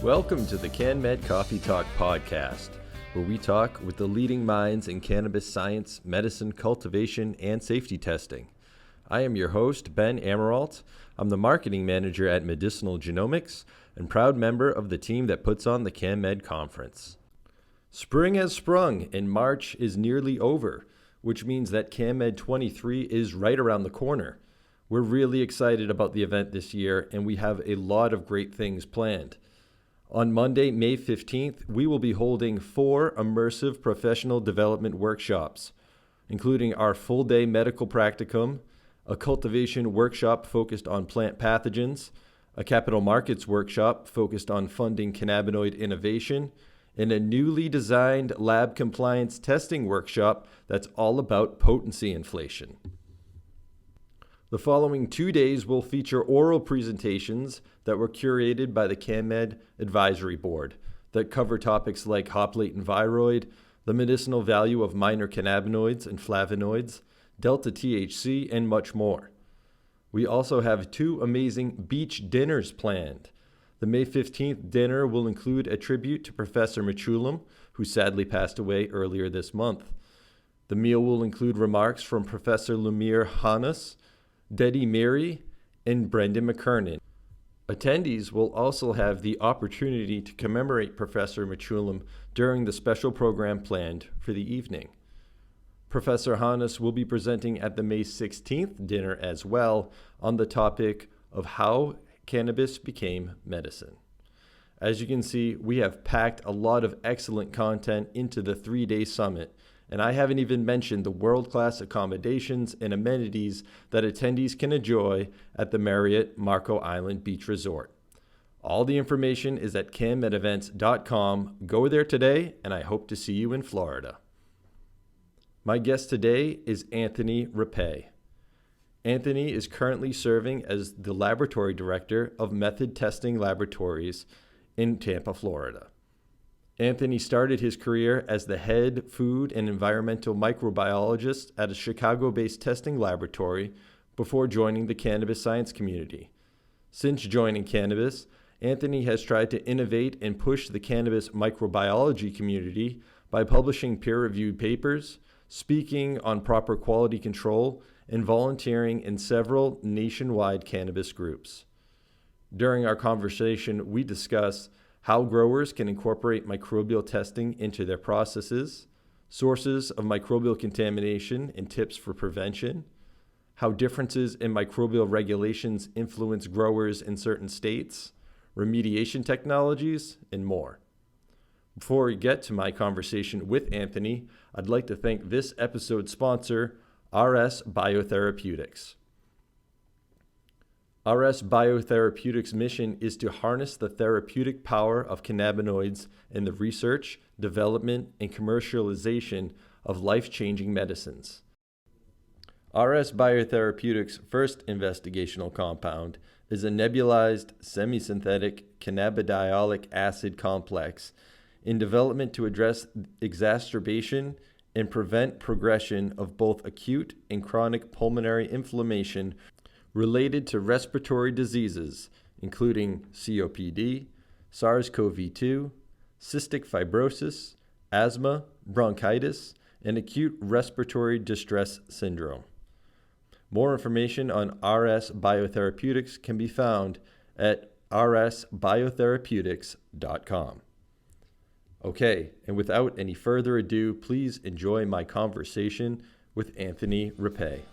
Welcome to the CanMed Coffee Talk podcast, where we talk with the leading minds in cannabis science, medicine, cultivation, and safety testing. I am your host, Ben Amaralt. I'm the marketing manager at Medicinal Genomics and proud member of the team that puts on the CanMed conference. Spring has sprung and March is nearly over, which means that CanMed 23 is right around the corner. We're really excited about the event this year, and we have a lot of great things planned. On Monday, May 15th, we will be holding 4 immersive professional development workshops, including our full-day medical practicum, a cultivation workshop focused on plant pathogens, a capital markets workshop focused on funding cannabinoid innovation, and a newly designed lab compliance testing workshop that's all about potency inflation. The following 2 days will feature oral presentations that were curated by the CanMed Advisory Board that cover topics like hop latent viroid, the medicinal value of minor cannabinoids and flavonoids, delta THC, and much more. We also have 2 amazing beach dinners planned. The May 15th dinner will include a tribute to Professor Mechoulam, who sadly passed away earlier this month. The meal will include remarks from Professor Lumir Hannes, Dedi Miri, and Brendan McKernan. Attendees will also have the opportunity to commemorate Professor Mechoulam during the special program planned for the evening. Professor Hannes will be presenting at the May 16th dinner as well on the topic of how cannabis became medicine. As you can see, we have packed a lot of excellent content into the 3-day summit, and I haven't even mentioned the world-class accommodations and amenities that attendees can enjoy at the Marriott Marco Island Beach Resort. All the information is at canmedevents.com. Go there today, and I hope to see you in Florida. My guest today is Anthony Repay. Anthony is currently serving as the laboratory director of Method Testing Laboratories in Tampa, Florida. Anthony started his career as the head food and environmental microbiologist at a Chicago-based testing laboratory before joining the cannabis science community. Since joining Cannabis, Anthony has tried to innovate and push the cannabis microbiology community by publishing peer-reviewed papers, speaking on proper quality control, and volunteering in several nationwide cannabis groups. During our conversation, we discuss how growers can incorporate microbial testing into their processes, sources of microbial contamination and tips for prevention, how differences in microbial regulations influence growers in certain states, remediation technologies, and more. Before we get to my conversation with Anthony, I'd like to thank this episode's sponsor, RS Biotherapeutics. RS Biotherapeutics' mission is to harness the therapeutic power of cannabinoids in the research, development, and commercialization of life-changing medicines. RS Biotherapeutics' first investigational compound is a nebulized semisynthetic cannabidiolic acid complex in development to address exacerbation and prevent progression of both acute and chronic pulmonary inflammation related to respiratory diseases, including COPD, SARS-CoV-2, cystic fibrosis, asthma, bronchitis, and acute respiratory distress syndrome. More information on RS Biotherapeutics can be found at rsbiotherapeutics.com. Okay, and without any further ado, please enjoy my conversation with Anthony Repay.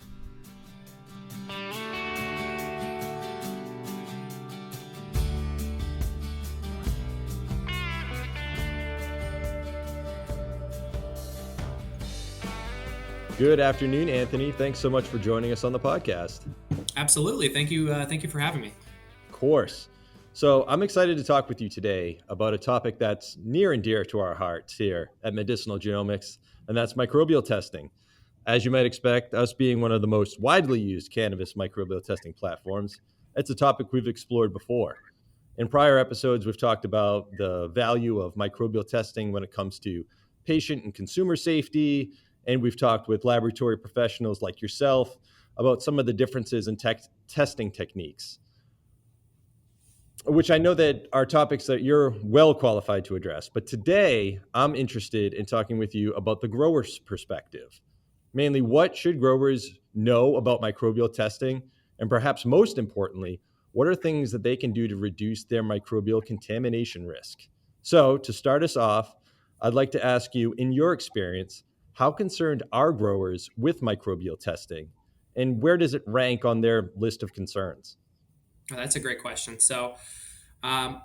Good afternoon, Anthony. Thanks so much for joining us on the podcast. Absolutely. Thank you for having me. Of course. So I'm excited to talk with you today about a topic that's near and dear to our hearts here at Medicinal Genomics, and that's microbial testing. As you might expect, us being one of the most widely used cannabis microbial testing platforms, it's a topic we've explored before. In prior episodes, we've talked about the value of microbial testing when it comes to patient and consumer safety, and we've talked with laboratory professionals like yourself about some of the differences in testing techniques. which I know that are topics that you're well qualified to address. But today, I'm interested in talking with you about the grower's perspective. Mainly, what should growers know about microbial testing? And perhaps most importantly, what are things that they can do to reduce their microbial contamination risk? So, to start us off, I'd like to ask you, in your experience, how concerned are growers with microbial testing? And where does it rank on their list of concerns? Oh, that's a great question. So, um,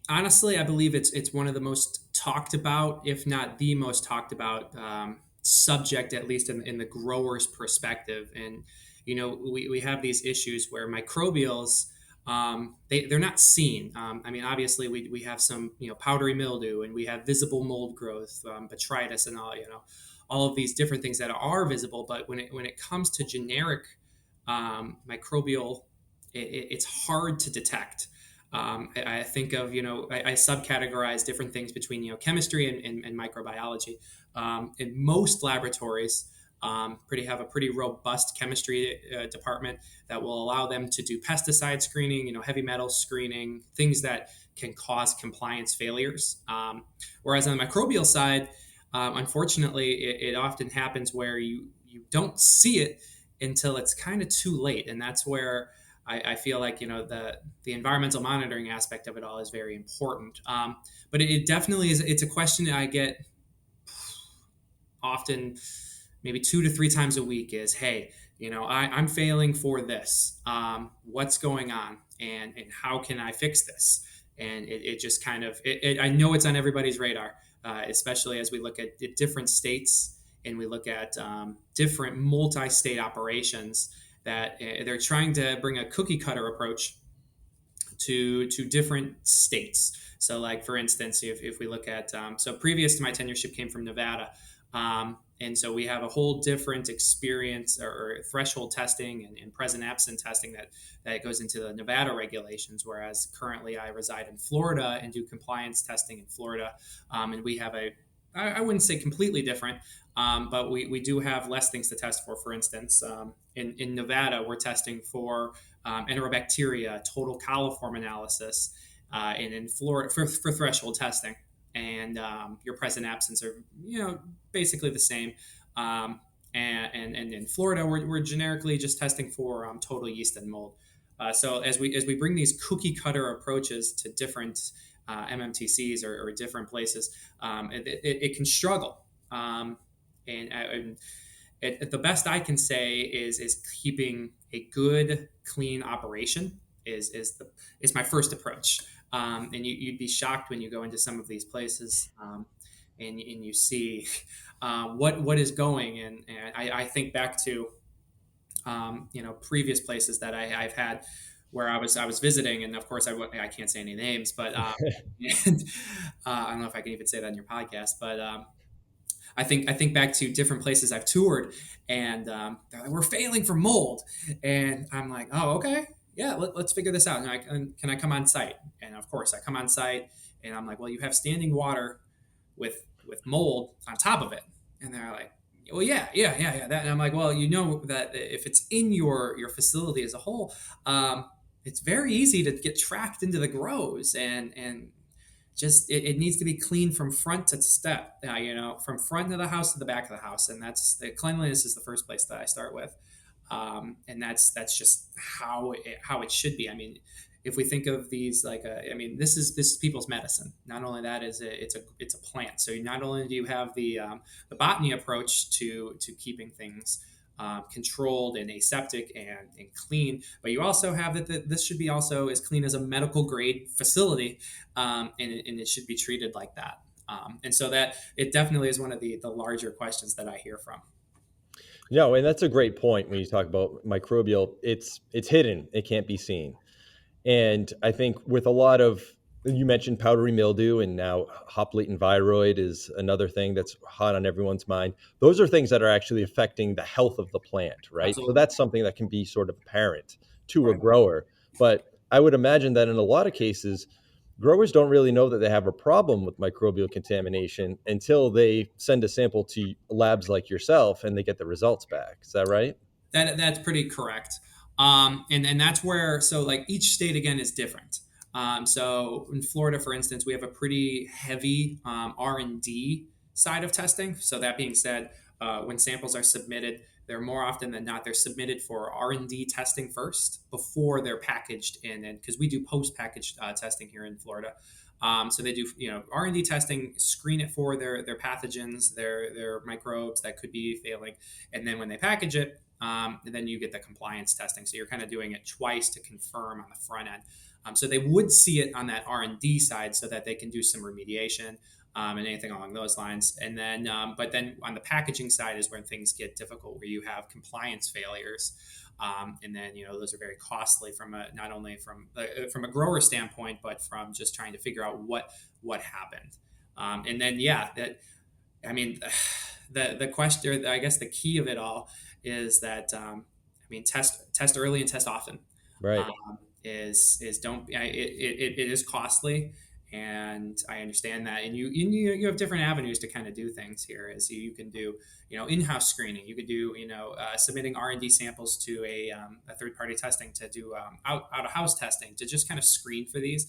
honestly, I believe it's one of the most talked about, if not the most talked about subject, at least in the grower's perspective. And we have these issues where microbials they're not seen. I mean, obviously, we have some powdery mildew, and we have visible mold growth, botrytis, and all of these different things that are visible. But when it comes to generic microbial, it's hard to detect. I think of, I subcategorize different things between, chemistry and microbiology. In most laboratories, have a pretty robust chemistry department that will allow them to do pesticide screening, heavy metal screening, things that can cause compliance failures. Whereas on the microbial side, unfortunately, it often happens where you don't see it until it's kind of too late, and that's where I feel like the environmental monitoring aspect of it all is very important. But it definitely is. It's a question that I get often, maybe 2 to 3 times a week. Is, hey, I'm failing for this. What's going on, and how can I fix this? And it just kind of I know it's on everybody's radar, especially as we look at different states and we look at different multi-state operations that they're trying to bring a cookie cutter approach to different states. So, like for instance, if we look at so previous to my tenureship came from Nevada, and so we have a whole different experience or threshold testing and present absent testing that goes into the Nevada regulations. Whereas currently I reside in Florida and do compliance testing in Florida, and we have I wouldn't say completely different, but we do have less things to test for. For instance, in Nevada, we're testing for enterobacteria, total coliform analysis, and in Florida for threshold testing. And your present absence are basically the same. And in Florida, we're generically just testing for total yeast and mold. So as we bring these cookie cutter approaches to different MMTCs or different places, it can struggle. And the best I can say is keeping a good, clean operation is my first approach. And you'd be shocked when you go into some of these places, and you see what is going. And I think back to previous places that I've had where I was visiting, and of course I can't say any names, but and, I don't know if I can even say that in your podcast, but I think back to different places I've toured, and they're like, we're failing for mold, and I'm like, oh, okay, yeah, let's figure this out. And can I come on site? And of course, I come on site, and I'm like, well, you have standing water with mold on top of it, and they're like, well, yeah. That, and I'm like, well, that if it's in your facility as a whole, it's very easy to get tracked into the grows, and just it needs to be clean from front to step, from front of the house to the back of the house. And that's the cleanliness is the first place that I start with. And that's just how it should be. I mean, if we think of these like this is people's medicine. Not only that is it's a plant. So not only do you have the botany approach to keeping things controlled and aseptic and clean, but you also have that this should be also as clean as a medical grade facility, and it should be treated like that. And so that it definitely is one of the larger questions that I hear from. No, and that's a great point when you talk about microbial. It's hidden; it can't be seen. And I think with a lot of, you mentioned powdery mildew, and now hop latent viroid is another thing that's hot on everyone's mind. Those are things that are actually affecting the health of the plant, right? So Absolutely. that's something that can be sort of apparent to a Right. grower. But I would imagine that in a lot of cases, growers don't really know that they have a problem with microbial contamination until they send a sample to labs like yourself and they get the results back. Is that right? That's pretty correct. And that's where, so like each state again is different. So in Florida, for instance, we have a pretty heavy R&D side of testing. So that being said, when samples are submitted, they're more often than not, they're submitted for R&D testing first before they're packaged in. And because we do post-packaged testing here in Florida. So they do, R&D testing, screen it for their pathogens, their microbes that could be failing. And then when they package it, then you get the compliance testing. So you're kind of doing it twice to confirm on the front end. So they would see it on that R&D side so that they can do some remediation and anything along those lines. And then, but then on the packaging side is when things get difficult, where you have compliance failures. And then, those are very costly from not only from a grower standpoint, but from just trying to figure out what happened. And then, I mean, the question, I guess the key of it all is that, test early and test often. Right. Is don't it is costly, and I understand that. And you have different avenues to kind of do things here. As you can do, in-house screening. You could do, submitting R&D samples to a third party testing to do out of house testing to just kind of screen for these,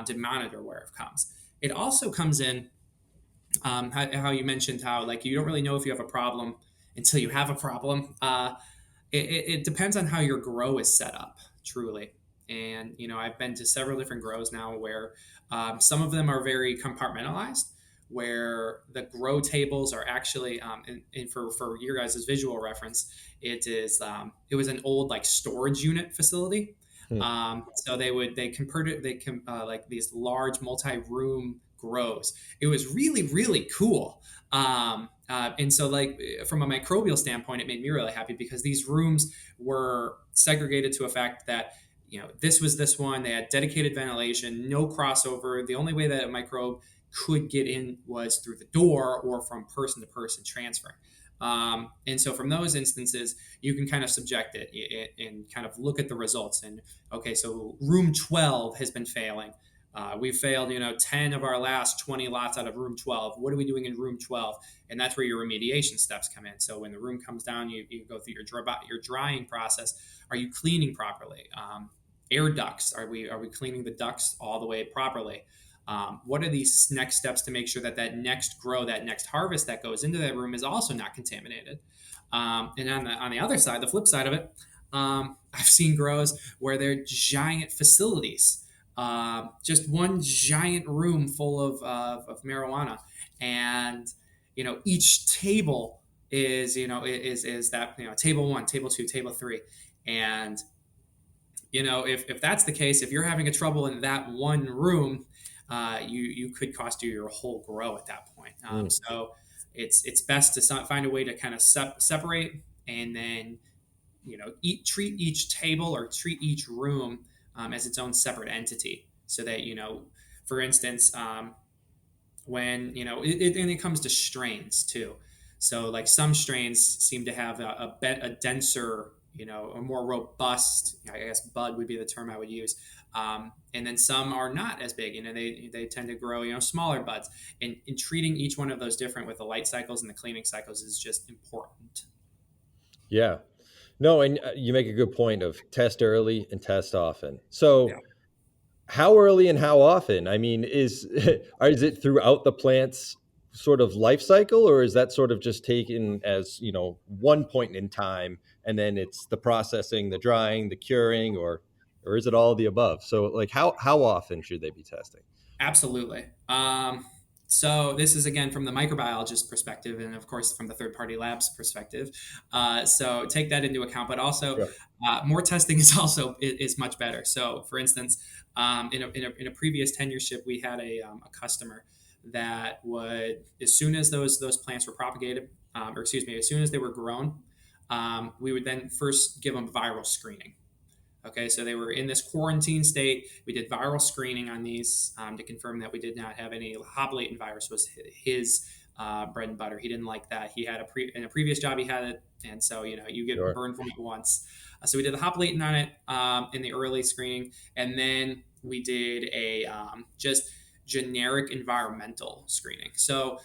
to monitor where it comes. It also comes in, how you mentioned how like you don't really know if you have a problem until you have a problem. It depends on how your grow is set up, truly. And I've been to several different grows now where some of them are very compartmentalized, where the grow tables are actually, and for your guys' visual reference, it was an old like storage unit facility. So they converted like these large multi-room grows. It was really, really cool. And so like from a microbial standpoint, it made me really happy because these rooms were segregated to a fact that this was this one. They had dedicated ventilation, no crossover. The only way that a microbe could get in was through the door or from person to person transferring. And so from those instances, you can kind of subject it and kind of look at the results. And okay, so room 12 has been failing. We've failed, 10 of our last 20 lots out of room 12. What are we doing in room 12? And that's where your remediation steps come in. So when the room comes down, you go through your drying process. Are you cleaning properly? Air ducts. Are we cleaning the ducts all the way properly? What are these next steps to make sure that next grow, that next harvest that goes into that room is also not contaminated? And on the other side, the flip side of it, I've seen grows where they're giant facilities, just one giant room full of marijuana, and each table is that table 1, table 2, table 3, and if that's the case, if you're having a trouble in that one room, you could cost you your whole grow at that point. So it's best to find a way to kind of separate, and then treat each table or treat each room as its own separate entity, so that for instance, when and it comes to strains too. So like some strains seem to have a denser, a more robust, I guess bud would be the term I would use. And then some are not as big, they tend to grow, smaller buds. And in treating each one of those different with the light cycles and the cleaning cycles is just important. Yeah. No, and you make a good point of test early and test often. So Yeah. how early and how often? I mean, is it throughout the plant's sort of life cycle, or is that sort of just taken as, one point in time, and then it's the processing, the drying, the curing, or is it all of the above? So like how often should they be testing? Absolutely. So this is again from the microbiologist perspective, and of course from the third-party labs perspective. So take that into account, but also Sure. more testing is much better. So, for instance, in a previous tenureship, we had a customer that would, as soon as those plants were propagated, or excuse me, as soon as they were grown, we would then first give them viral screening. Okay, so they were in this quarantine state. We did viral screening on these to confirm that we did not have any hop latent virus. Was his bread and butter. He didn't like that. He had in a previous job he had it, and so you get Sure. burned from it once. So we did the hop latent on it in the early screening, and then we did a just generic environmental screening. So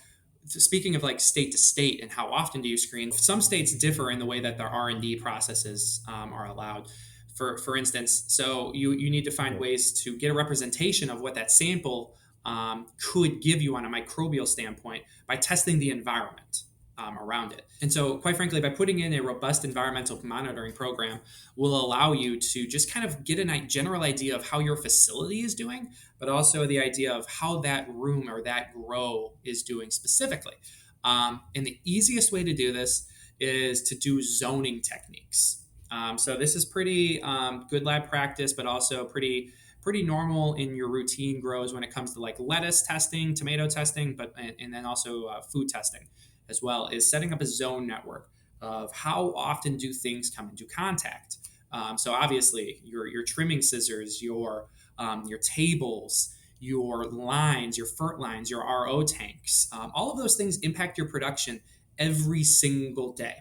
speaking of like state to state and how often do you screen, some states differ in the way that their R&D processes are allowed. for instance. So you need to find ways to get a representation of what that sample could give you on a microbial standpoint by testing the environment around it. And so, quite frankly, by putting in a robust environmental monitoring program will allow you to just kind of get a general idea of how your facility is doing, but also the idea of how that room or that grow is doing specifically. And the easiest way to do this is to do zoning techniques. So this is pretty good lab practice, but also pretty normal in your routine grows when it comes to like lettuce testing, tomato testing, but and then also food testing as well, is setting up a zone network of how often do things come into contact. So obviously your trimming scissors, your tables, your lines, your fert lines, your RO tanks, all of those things impact your production every single day.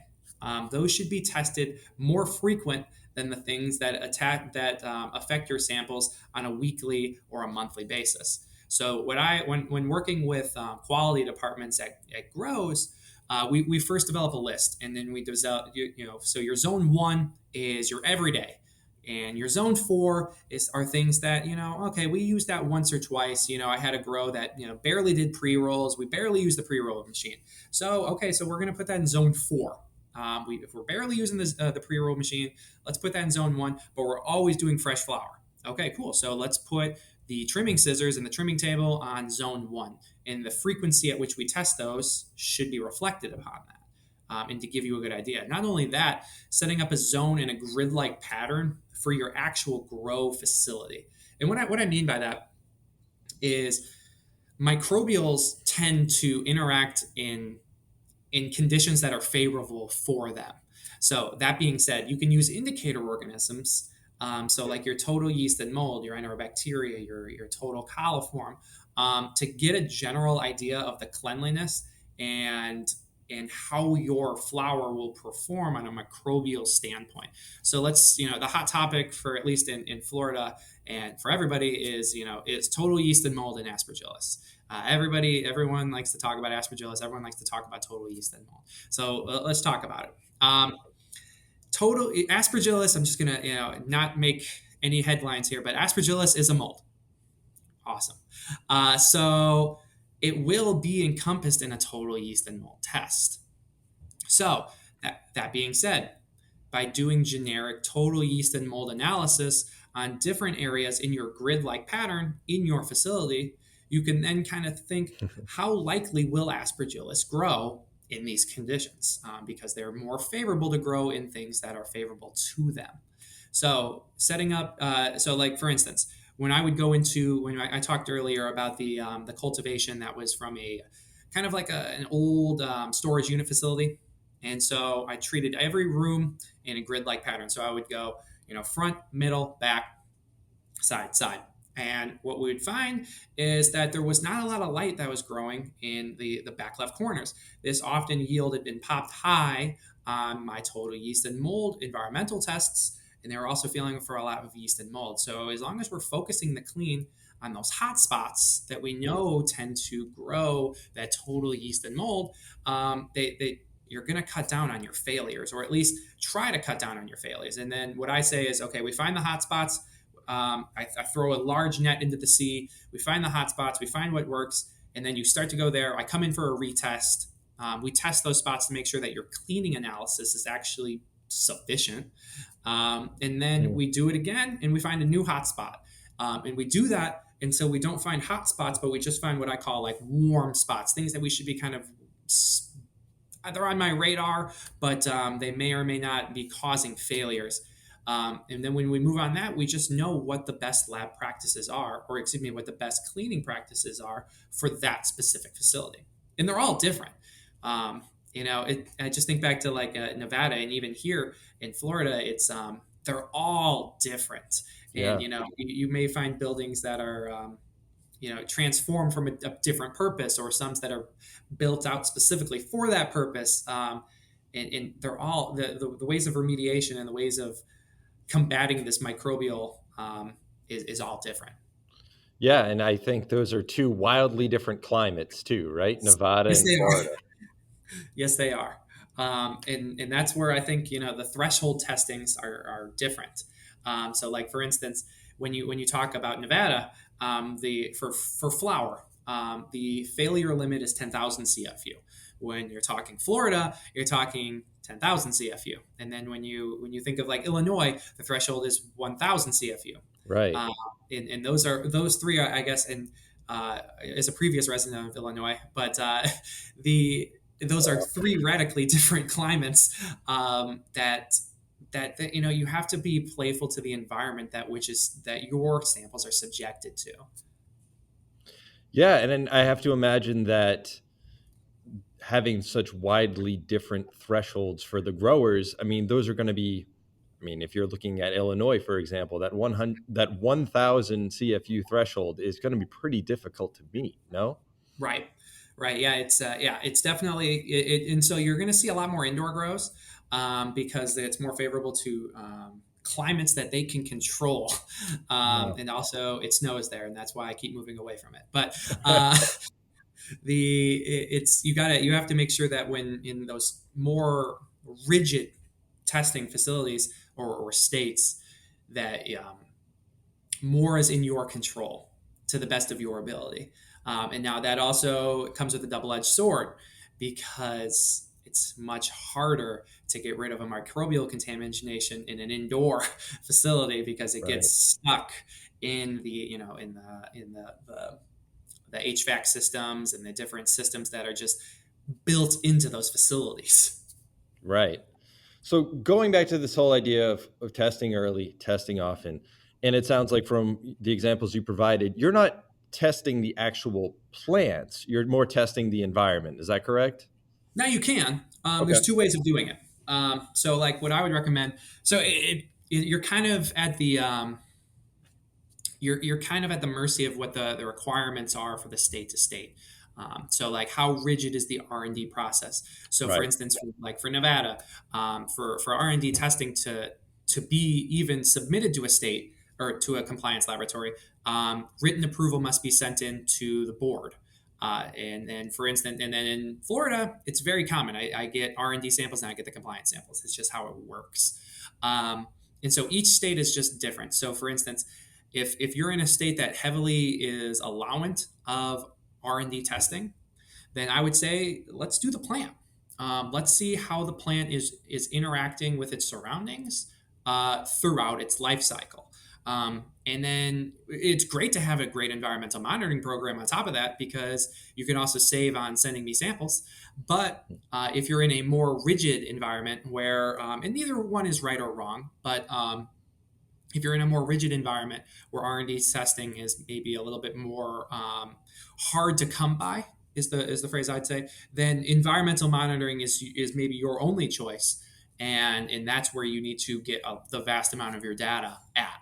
Those should be tested more frequent than the things that affect your samples on a weekly or a monthly basis. So when working with quality departments at grows, we first develop a list, and then we develop so your zone 1 is your everyday, and your zone 4 are things that okay, we use that once or twice. I had a grow that barely did pre-rolls. We barely use the pre-roll machine. So okay, so we're going to put that in zone 4. If we're barely using the pre-roll machine, let's put that in zone 1, but we're always doing fresh flower. Okay, cool. So let's put the trimming scissors and the trimming table on zone 1. And the frequency at which we test those should be reflected upon that. And to give you a good idea. Not only that, setting up a zone in a grid-like pattern for your actual grow facility. And what I mean by that is microbials tend to interact in conditions that are favorable for them. So that being said, you can use indicator organisms. So like your total yeast and mold, your enterobacteria, your total coliform, to get a general idea of the cleanliness and how your flower will perform on a microbial standpoint. So let's, the hot topic for at least in Florida and for everybody is total yeast and mold and aspergillus. Everyone likes to talk about aspergillus. Everyone likes to talk about total yeast and mold. So let's talk about it. Total aspergillus. I'm just gonna not make any headlines here, but aspergillus is a mold. Awesome. So it will be encompassed in a total yeast and mold test. So that being said, by doing generic total yeast and mold analysis on different areas in your grid-like pattern in your facility, you can then kind of think, how likely will aspergillus grow in these conditions? Because they're more favorable to grow in things that are favorable to them. So setting up, like for instance, when I talked earlier about the cultivation that was from a kind of like an old storage unit facility. And so I treated every room in a grid-like pattern. So I would go, front, middle, back, side. And what we would find is that there was not a lot of light that was growing in the back left corners. This often yielded and popped high on my total yeast and mold environmental tests, and they were also feeling for a lot of yeast and mold. So as long as we're focusing the clean on those hot spots that we know tend to grow that total yeast and mold, you're going to cut down on your failures, or at least try to cut down on your failures. And then what I say is, okay, we find the hot spots. I throw a large net into the sea. We find the hot spots. We find what works. And then you start to go there. I come in for a retest. We test those spots to make sure that your cleaning analysis is actually sufficient. And then we do it again, and we find a new hot spot. And we do that until we don't find hot spots, but we just find what I call like warm spots, things that we should be kind of they're on my radar, but they may or may not be causing failures. And then when we move on that, we just know what the best lab practices are, or excuse me, what the best cleaning practices are for that specific facility. And they're all different. I just think back to like Nevada, and even here in Florida, it's they're all different. And, you may find buildings that are, transformed from a different purpose, or some that are built out specifically for that purpose. And they're all the ways of remediation and the ways of combating this microbial is all different. Yeah, and I think those are two wildly different climates too, right? Nevada and Florida. Yes, they are. And that's where I think, the threshold testings are different. So, like for instance, when you talk about Nevada, the for flour, the failure limit is 10,000 CFU. When you're talking Florida, you're talking 10,000 CFU, and then when you think of like Illinois, the threshold is 1,000 CFU. Right. Uh, and those three are, I guess, and as a previous resident of Illinois, but the those are three radically different climates that you have to be playful to the environment that your samples are subjected to. Yeah, and then I have to imagine that having such widely different thresholds for the growers, I mean, those are going to be, I mean, if you're looking at Illinois, for example, that 1,000 CFU threshold is going to be pretty difficult to meet, no? Right, right. It's definitely and so you're going to see a lot more indoor grows because it's more favorable to climates that they can control, Wow. and also it snows there, and that's why I keep moving away from it. But uh, it's you have to make sure that when in those more rigid testing facilities or states that more is in your control to the best of your ability. And now that also comes with a double-edged sword because it's much harder to get rid of a microbial contamination in an indoor facility because it Right. gets stuck in the HVAC systems and the different systems that are just built into those facilities. Right. So going back to this whole idea of testing early, testing often, and it sounds like from the examples you provided, you're not testing the actual plants, you're more testing the environment. Is that correct? Now you can. Okay. There's two ways of doing it. So, like, what I would recommend. So, you're kind of at the you're kind of at the mercy of what the requirements are for the state to state. So, like, how rigid is the R&D process? So, for Right. instance, like for Nevada, for R&D testing to be even submitted to a state or to a compliance laboratory, written approval must be sent in to the board. And then, for instance, and then in Florida, it's very common. I get R&D samples and I get the compliance samples. It's just how it works. And so each state is just different. So, for instance, if you're in a state that heavily is allowant of R&D testing, then I would say let's do the plant. Let's see how the plant is interacting with its surroundings throughout its life cycle. And then it's great to have a great environmental monitoring program on top of that because you can also save on sending me samples. But if you're in a more rigid environment where, and neither one is right or wrong, but if you're in a more rigid environment where R&D testing is maybe a little bit more hard to come by, is the phrase I'd say, then environmental monitoring is maybe your only choice, and that's where you need to get the vast amount of your data at.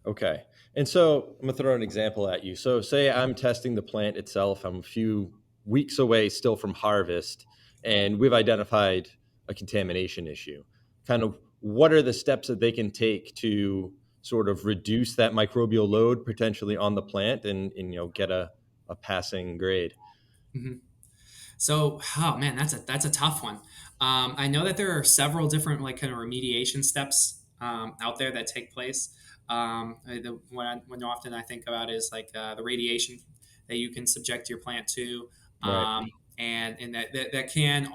Okay. And so I'm going to throw an example at you. So, say I'm testing the plant itself. I'm a few weeks away still from harvest, and we've identified a contamination issue. Kind of what are the steps that they can take to sort of reduce that microbial load potentially on the plant and get a passing grade? Mhm. So, oh man, that's a tough one. I know that there are several different like kind of remediation steps out there that take place. The one often I think about is like the radiation that you can subject your plant to, Right. and that can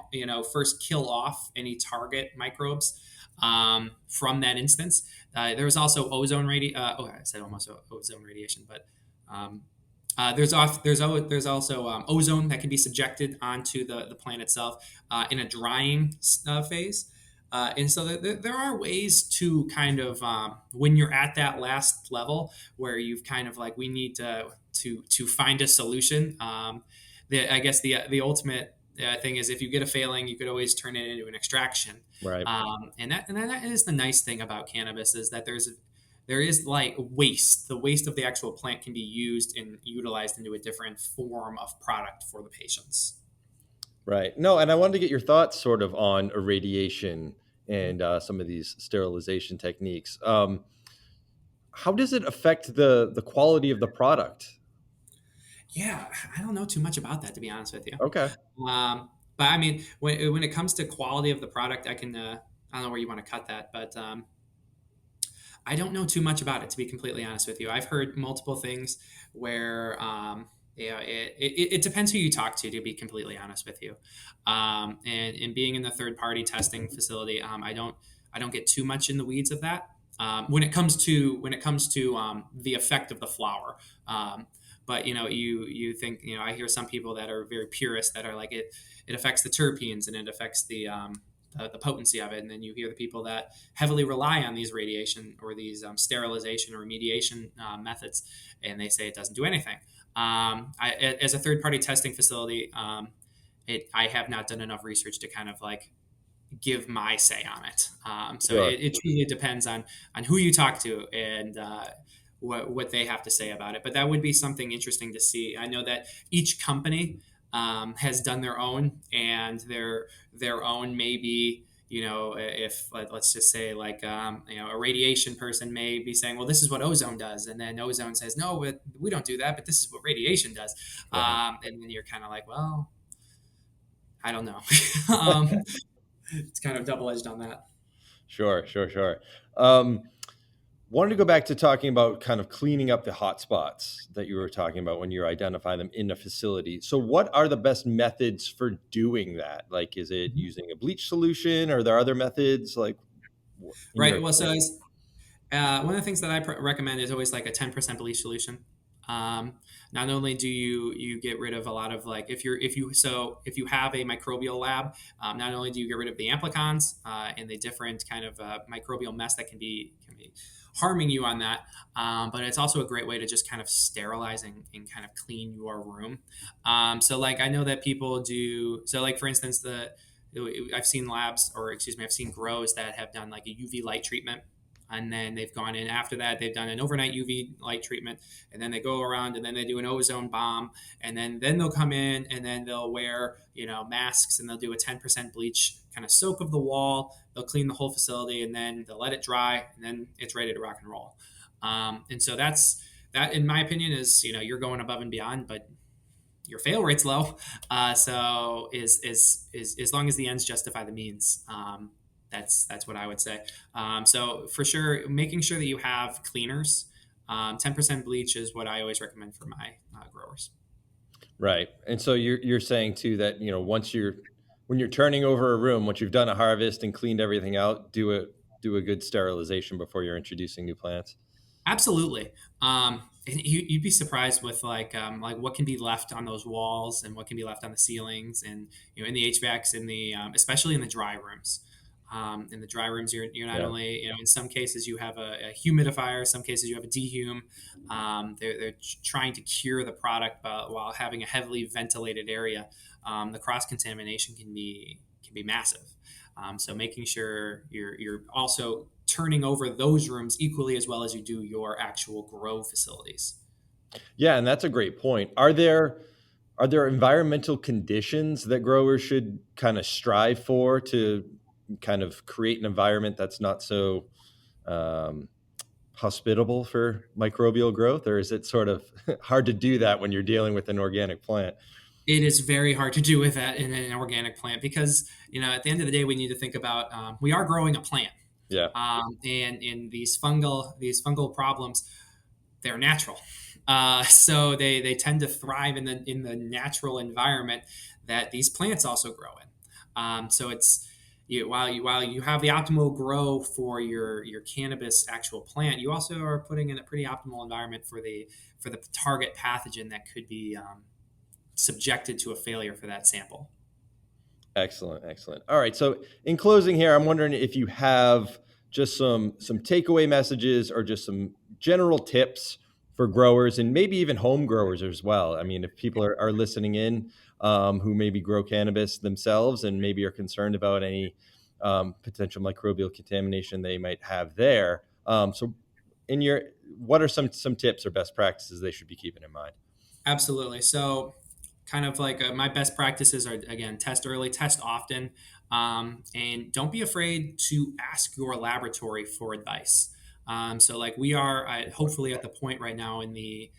first kill off any target microbes from that instance. There's also ozone I said almost ozone radiation, but there's also ozone that can be subjected onto the plant itself in a drying phase. And so there are ways to kind of when you're at that last level where you've kind of like we need to find a solution. I guess the ultimate thing is if you get a failing, you could always turn it into an extraction. Right. And that is the nice thing about cannabis is that there is like waste. The waste of the actual plant can be used and utilized into a different form of product for the patients. Right. No, and I wanted to get your thoughts sort of on irradiation and some of these sterilization techniques. How does it affect the quality of the product? Yeah, I don't know too much about that to be honest with you. Okay. But I mean, when it comes to quality of the product, I don't know where you want to cut that, but I don't know too much about it, to be completely honest with you. I've heard multiple things where, it depends who you talk to be completely honest with you. And being in the third party testing facility, I don't get too much in the weeds of that. When it comes to the effect of the flower. But you think, I hear some people that are very purist that are like it affects the terpenes and it affects the potency of it. And then you hear the people that heavily rely on these radiation or these sterilization or remediation methods, and they say it doesn't do anything. As a third party testing facility, I have not done enough research to kind of like give my say on it. So Sure. it truly depends on who you talk to and what they have to say about it. But that would be something interesting to see. I know that each company has done their own, and their own maybe. If let's just say like a radiation person may be saying, well, this is what ozone does, and then ozone says, no, but we don't do that, but this is what radiation does, Right. and then you're kind of like, well, I don't know. um, it's kind of double edged on that. Sure, sure, sure. Um, Wanted to go back to talking about kind of cleaning up the hot spots that you were talking about when you identify them in a facility. So, what are the best methods for doing that? Like, is it using a bleach solution? Or are there other methods? Like, in your Right. Well, so experience? one of the things that I recommend is always like a 10% bleach solution. Um, Not only do you get rid of a lot of like if you have a microbial lab, not only do you get rid of the amplicons and the different kind of microbial mess that can be harming you on that, but it's also a great way to just kind of sterilize and kind of clean your room. So like I know that people do so like for instance I've seen labs, or excuse me, I've seen grows that have done like a UV light treatment, and then they've gone in after that, they've done an overnight UV light treatment, and then they go around and then they do an ozone bomb, and then they'll come in and then they'll wear masks, and they'll do a 10% bleach kind of soak of the wall. They'll clean the whole facility, and then they'll let it dry, and then it's ready to rock and roll. And so that, in my opinion, is you're going above and beyond, but your fail rate's low. So is as long as the ends justify the means. That's what I would say. So for sure, making sure that you have cleaners. 10% bleach is what I always recommend for my growers. Right. And so you're saying too that, when you're turning over a room, once you've done a harvest and cleaned everything out, do a good sterilization before you're introducing new plants. Absolutely. And you'd be surprised with like what can be left on those walls and what can be left on the ceilings and in the HVACs in the especially in the dry rooms. In the dry rooms, you're not Yeah. only in some cases you have a humidifier, some cases you have a dehume. They're trying to cure the product while having a heavily ventilated area. The cross contamination can be massive. So making sure you're also turning over those rooms equally as well as you do your actual grow facilities. Yeah, and that's a great point. Are there environmental conditions that growers should kind of strive for to kind of create an environment that's not so um, hospitable for microbial growth, or is it sort of hard to do that when you're dealing with an organic plant? It is very hard to do with that in an organic plant because at the end of the day we need to think about we are growing a plant, Yeah, and in these fungal problems they're natural. So they tend to thrive in the natural environment that these plants also grow in. So it's while you have the optimal grow for your cannabis actual plant, you also are putting in a pretty optimal environment for the target pathogen that could be subjected to a failure for that sample. excellent, excellent. All right, so in closing here, I'm wondering if you have just some takeaway messages or just some general tips for growers and maybe even home growers as well. I mean, if people are listening in who maybe grow cannabis themselves and maybe are concerned about any potential microbial contamination they might have there. So, in your, what are some tips or best practices they should be keeping in mind? Absolutely. So, kind of like my best practices are again test early, test often, and don't be afraid to ask your laboratory for advice. So, like we are hopefully at the point right now in the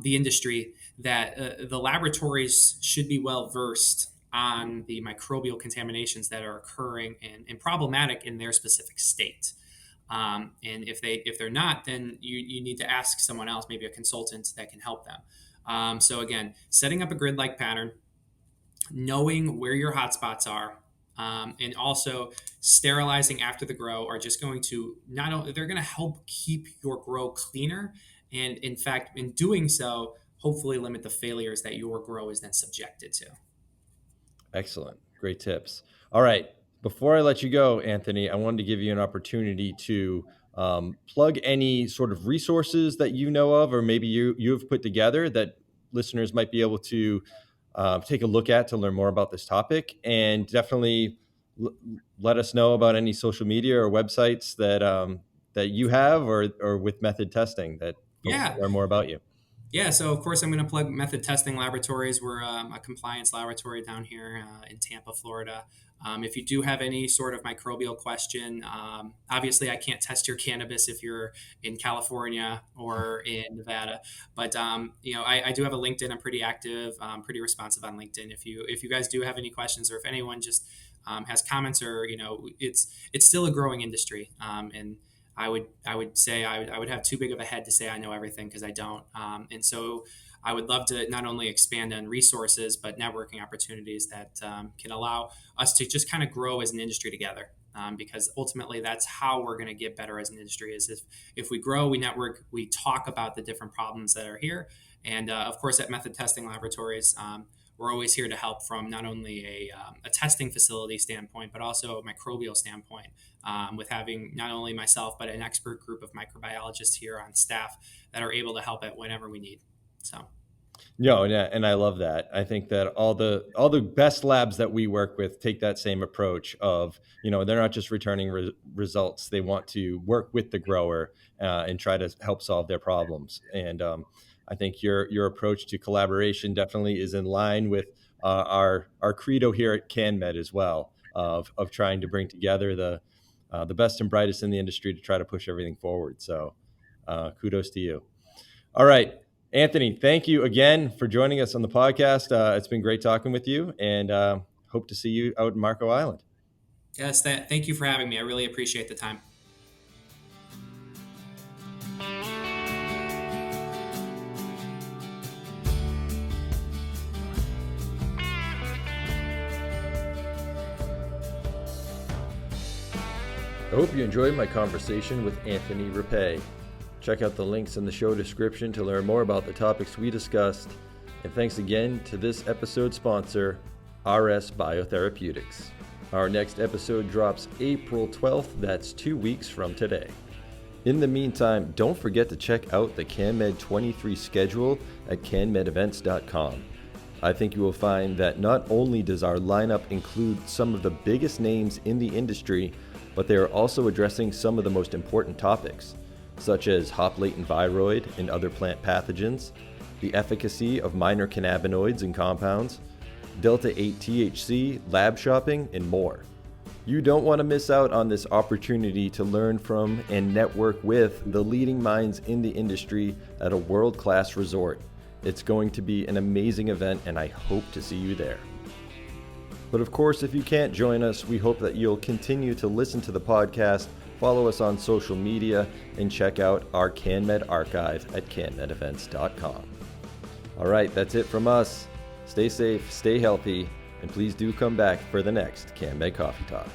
industry that the laboratories should be well versed on the microbial contaminations that are occurring and problematic in their specific state. And if they're not, then you need to ask someone else, maybe a consultant that can help them. So again, setting up a grid-like pattern, knowing where your hotspots are, and also sterilizing after the grow are just going to not only they're going to help keep your grow cleaner, and in fact, in doing so, hopefully limit the failures that your grow is then subjected to. Excellent. Great tips. All right. Before I let you go, Anthony, I wanted to give you an opportunity to plug any sort of resources that you know of, or maybe you've put together that listeners might be able to take a look at to learn more about this topic. And definitely let us know about any social media or websites that you have or with method testing that folks Yeah. can learn more about you. Yeah, so of course I'm going to plug Method Testing Laboratories. We're a compliance laboratory down here in Tampa, Florida. If you do have any sort of microbial question, obviously I can't test your cannabis if you're in California or in Nevada, but I do have a LinkedIn. I'm pretty active, pretty responsive on LinkedIn. If you guys do have any questions, or if anyone just has comments, or it's still a growing industry, and I would say I would have too big of a head to say I know everything, because I don't. And so I would love to not only expand on resources, but networking opportunities that can allow us to just kind of grow as an industry together. Because ultimately that's how we're going to get better as an industry, is if we grow, we network, we talk about the different problems that are here. And of course, at Method Testing Laboratories, we're always here to help from not only a testing facility standpoint, but also a microbial standpoint, with having not only myself, but an expert group of microbiologists here on staff that are able to help at whenever we need. So. No, and I love that. I think that all the best labs that we work with take that same approach of, they're not just returning results. They want to work with the grower and try to help solve their problems. And I think your approach to collaboration definitely is in line with our credo here at CanMed as well, of trying to bring together the best and brightest in the industry to try to push everything forward. So kudos to you. All right. Anthony, thank you again for joining us on the podcast. It's been great talking with you, and hope to see you out in Marco Island. Yes, thank you for having me. I really appreciate the time. I hope you enjoyed my conversation with Anthony Repay. Check out the links in the show description to learn more about the topics we discussed. And thanks again to this episode's sponsor, RS Biotherapeutics. Our next episode drops April 12th. That's 2 weeks from today. In the meantime, don't forget to check out the CanMed 23 schedule at canmedevents.com. I think you will find that not only does our lineup include some of the biggest names in the industry, but they are also addressing some of the most important topics, such as hop-latent viroid and other plant pathogens, the efficacy of minor cannabinoids and compounds, delta-8 THC, lab shopping, and more. You don't want to miss out on this opportunity to learn from and network with the leading minds in the industry at a world-class resort. It's going to be an amazing event, and I hope to see you there. But of course, if you can't join us, we hope that you'll continue to listen to the podcast, follow us on social media, and check out our CanMed archive at canmedevents.com. All right, that's it from us. Stay safe, stay healthy, and please do come back for the next CanMed Coffee Talk.